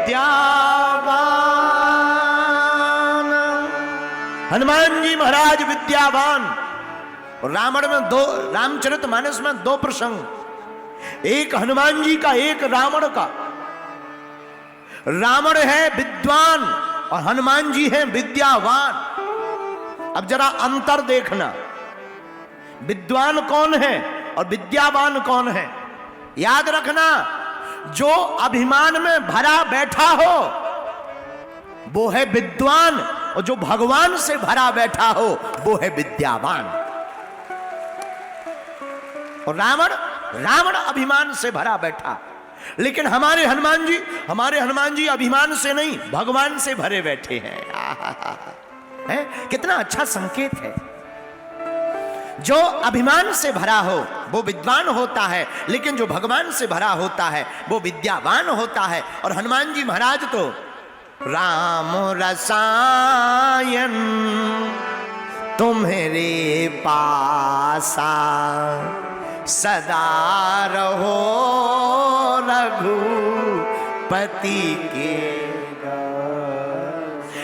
विद्यावान। हनुमान जी महाराज विद्यावान। रामायण में रामचरितमानस में दो प्रसंग, एक हनुमान जी का, एक रावण का। रावण है विद्वान और हनुमान जी हैं विद्यावान। अब जरा अंतर देखना, विद्वान कौन है और विद्यावान कौन है। याद रखना, जो अभिमान में भरा बैठा हो वो है विद्वान, और जो भगवान से भरा बैठा हो वो है विद्यावान। और रावण अभिमान से भरा बैठा, लेकिन हमारे हनुमान जी अभिमान से नहीं, भगवान से भरे बैठे हैं। है? कितना अच्छा संकेत है। जो अभिमान से भरा हो वो विद्वान होता है, लेकिन जो भगवान से भरा होता है वो विद्यावान होता है। और हनुमान जी महाराज तो राम रसायन तुम्हारे पासा, सदा रहो रघुपति के।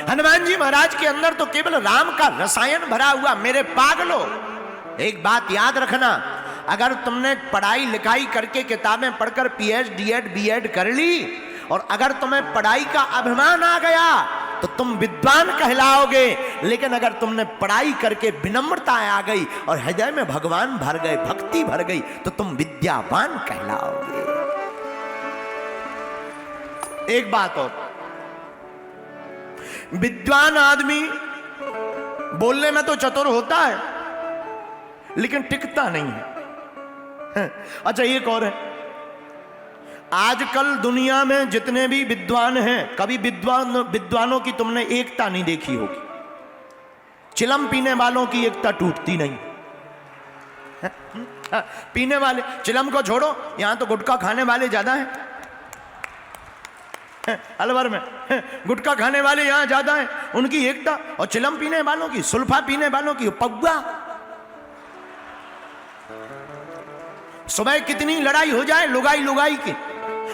हनुमान जी महाराज के अंदर तो केवल राम का रसायन भरा हुआ। मेरे पागलो, एक बात याद रखना, अगर तुमने पढ़ाई लिखाई करके किताबें पढ़कर पीएचडी बीएड कर ली और अगर तुम्हें पढ़ाई का अभिमान आ गया तो तुम विद्वान कहलाओगे, लेकिन अगर तुमने पढ़ाई करके विनम्रता आ गई और हृदय में भगवान भर गए, भक्ति भर गई, तो तुम विद्यावान कहलाओगे। एक बात और, विद्वान आदमी बोलने में तो चतुर होता है लेकिन टिकता नहीं है। अच्छा एक और है, आजकल दुनिया में जितने भी विद्वान हैं, कभी विद्वानों की तुमने एकता नहीं देखी होगी। चिलम पीने वालों की एकता टूटती नहीं। पीने वाले, चिलम को छोड़ो, यहां तो गुटखा खाने वाले ज्यादा हैं। अलवर में गुटखा खाने वाले यहां ज्यादा हैं, उनकी एकता। और चिलम पीने वालों की, सुल्फा पीने वालों की पौवा। सुबह कितनी लड़ाई हो जाए लुगाई की,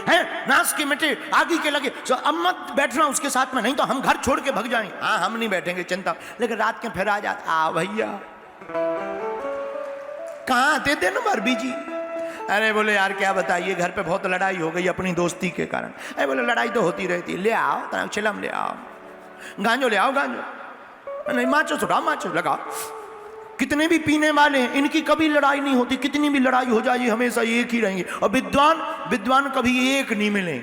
है नाश के मिटे आगे के लगे, तो अब मत बैठना उसके साथ में, नहीं तो हम घर छोड़ के भाग जाएंगे। हाँ हम नहीं बैठेंगे, चिंता। लेकिन रात के फिर आ जाता, आ भैया कहाँ आते थे ना भर बीजी। अरे बोले यार क्या बताइए, घर पे बहुत लड़ाई हो गई अपनी दोस्ती के कारण। अरे बोले लड़ाई तो होती रहती, ले आओ चिलम, ले आओ गांजो, ले आओ गांजो, नहीं माचो सुटाओ, माचो लगाओ। कितने भी पीने वाले हैं, इनकी कभी लड़ाई नहीं होती, कितनी भी लड़ाई हो जाए हमेशा एक ही रहेंगे। और विद्वान कभी एक नहीं मिलेंगे,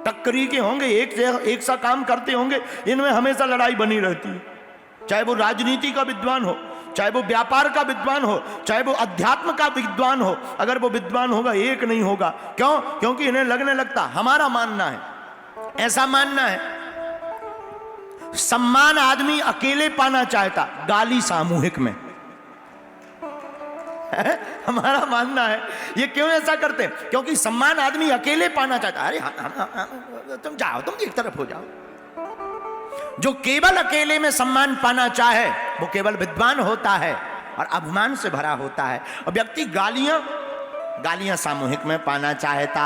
टक्करी के होंगे, एक सा काम करते होंगे, इनमें हमेशा लड़ाई बनी रहती है। चाहे वो राजनीति का विद्वान हो, चाहे वो व्यापार का विद्वान हो, चाहे वो अध्यात्म का विद्वान हो, अगर वो विद्वान होगा एक नहीं होगा। क्यों? क्योंकि इन्हें लगने लगता, हमारा मानना है, ऐसा मानना है, सम्मान आदमी अकेले पाना चाहता, गाली सामूहिक में। हमारा मानना है। ये क्यों ऐसा करते? क्योंकि सम्मान आदमी अकेले पाना चाहता। अरे तुम जाओ, तुम एक तरफ हो जाओ। जो केवल अकेले में सम्मान पाना चाहे वो केवल विद्वान होता है और अभिमान से भरा होता है। और व्यक्ति गालियां सामूहिक में पाना चाहता।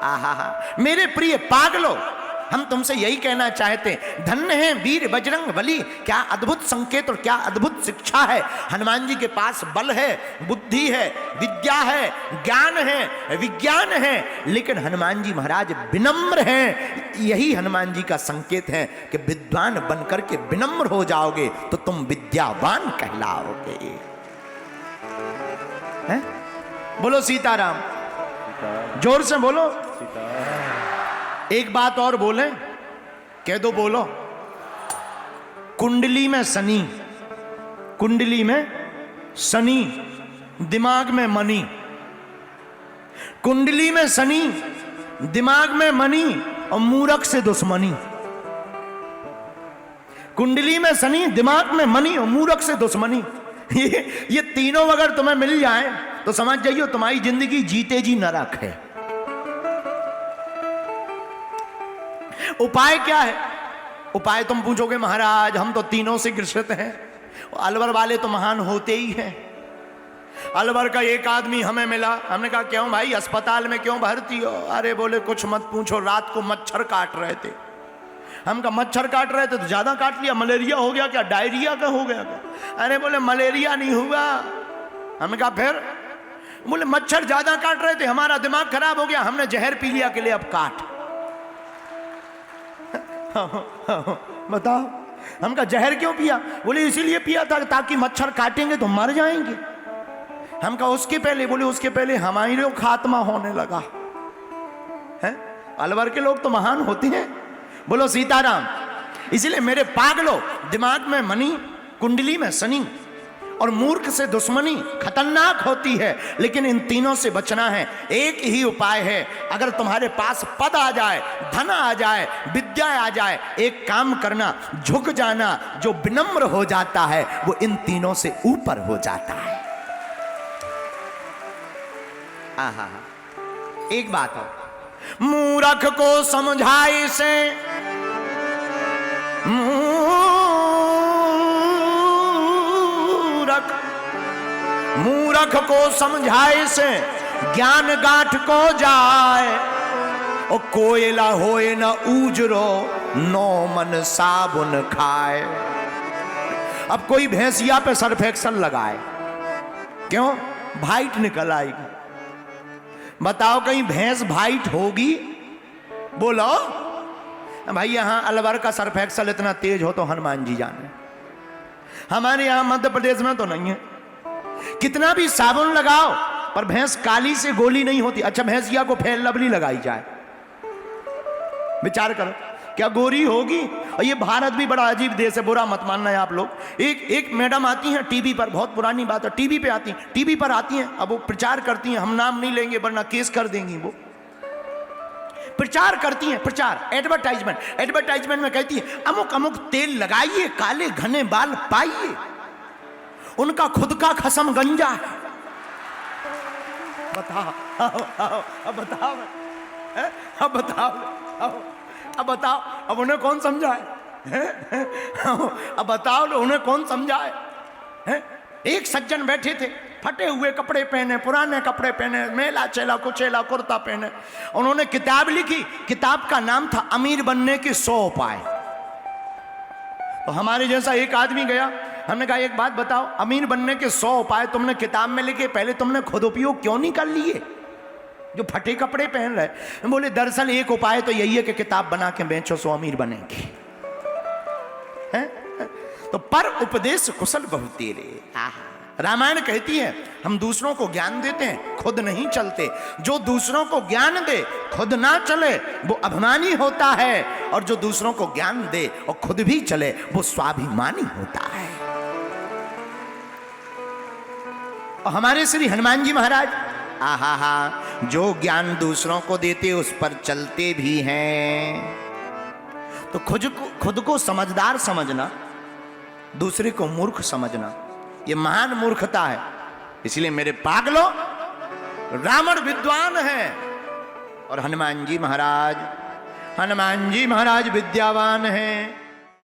आहा, मेरे प्रिय पागलो, हम तुमसे यही कहना चाहते हैं, धन्य है वीर बजरंग बली। क्या अद्भुत संकेत और क्या अद्भुत शिक्षा है। हनुमान जी के पास बल है, बुद्धि है, विद्या है, ज्ञान है, विज्ञान है, लेकिन हनुमान जी महाराज विनम्र हैं। यही हनुमान जी का संकेत है कि विद्वान बनकर के विनम्र हो जाओगे तो तुम विद्यावान कहलाओगे। हैं? बोलो सीताराम, जोर से बोलो। एक बात और बोले, कह दो, बोलो। कुंडली में शनि, दिमाग में मनी। कुंडली में शनि, दिमाग में मनी और मूर्ख से दुश्मनी। कुंडली में शनि, दिमाग में मनी और मूर्ख से दुश्मनी। ये तीनों अगर तुम्हें मिल जाए तो समझ जाइए तुम्हारी जिंदगी जीते जी नरक है। उपाय क्या है? उपाय तुम पूछोगे महाराज हम तो तीनों से ग्रसित हैं। अलवर वाले तो महान होते ही हैं। अलवर का एक आदमी हमें मिला। हमने कहा क्यों भाई, अस्पताल में क्यों भर्ती हो? अरे बोले कुछ मत पूछो, रात को मच्छर काट रहे थे। हम कहा मच्छर काट रहे थे तो ज्यादा काट लिया, मलेरिया हो गया क्या, डायरिया का हो गया क्या? अरे बोले मलेरिया नहीं हुआ। हमने कहा फिर? बोले मच्छर ज्यादा काट रहे थे, हमारा दिमाग खराब हो गया, हमने जहर पी लिया के लिए अब काट। बताओ। हम कहा जहर क्यों पिया? बोले इसीलिए पिया था ताकि मच्छर काटेंगे तो मर जाएंगे। हम कहा उसके पहले? बोले उसके पहले हमारे खात्मा होने लगा है। अलवर के लोग तो महान होते हैं। बोलो सीताराम। इसीलिए मेरे पागलो, दिमाग में मनी, कुंडली में शनि और मूर्ख से दुश्मनी खतरनाक होती है, लेकिन इन तीनों से बचना है। एक ही उपाय है, अगर तुम्हारे पास पद आ जाए, धन आ जाए, विद्या आ जाए, एक काम करना, झुक जाना। जो विनम्र हो जाता है वो इन तीनों से ऊपर हो जाता है। आहा, एक बात हो, मूर्ख को समझाए से मूर्ख को समझाए से ज्ञान गांठ को जाए। और कोयला होए न उजरो, नो मन साबुन खाए। अब कोई भैंसिया पे सर्फ एक्सल लगाए, क्यों? वाइट निकल आएगी। बताओ कहीं भैंस वाइट होगी? बोलो भाई। यहां अलवर का सर्फ एक्सल इतना तेज हो तो हनुमान जी जाने, हमारे यहां मध्य प्रदेश में तो नहीं है। कितना भी साबुन लगाओ पर भैंस काली से गोली नहीं होती। अच्छा भैंसिया को फेल लवली लगाई जाए, विचार करो क्या गोरी होगी? और ये भारत भी बड़ा अजीब देश है, बुरा मत मानना है आप लोग। एक मैडम आती हैं टीवी पर, बहुत पुरानी बात है, टीवी पे आती हैं, टीवी पर आती हैं, अब वो प्रचार करती हैं, हम नाम नहीं लेंगे वरना केस कर देंगी। वो प्रचार करती हैं, प्रचार, एडवर्टाइजमेंट में कहती है अमुक अमुक तेल लगाइए, काले घने बाल पाइए। उनका खुद का खसम गंजा है। बताओ अब बताओ, अब बताओ, अब बताओ, अब उन्हें कौन समझाए? अब बताओ उन्हें कौन समझाए? एक सज्जन बैठे थे, फटे हुए कपड़े पहने, पुराने कपड़े पहने, मेला चेला कुचेला कुर्ता पहने। उन्होंने किताब लिखी, किताब का नाम था अमीर बनने के 100 उपाय। तो हमारे जैसा एक आदमी गया, हमने कहा एक बात बताओ, अमीर बनने के 100 उपाय तुमने किताब में लिखे, पहले तुमने खुद उपयोग क्यों नहीं कर लिए जो फटे कपड़े पहन रहे? बोले दरअसल एक उपाय तो यही है कि किताब बना के बेचो सो अमीर बनेंगे। तो पर उपदेश कुशल बहु तेरे। रामायण कहती है हम दूसरों को ज्ञान देते हैं, खुद नहीं चलते। जो दूसरों को ज्ञान दे, खुद ना चले, वो अभिमानी होता है, और जो दूसरों को ज्ञान दे और खुद भी चले, वो स्वाभिमानी होता है। और हमारे श्री हनुमान जी महाराज, आहा हा, जो ज्ञान दूसरों को देते उस पर चलते भी हैं। तो खुद को समझदार समझना, दूसरे को मूर्ख समझना, ये महान मूर्खता है। इसलिए मेरे पागलों, रावण विद्वान है और हनुमान जी महाराज विद्यावान हैं।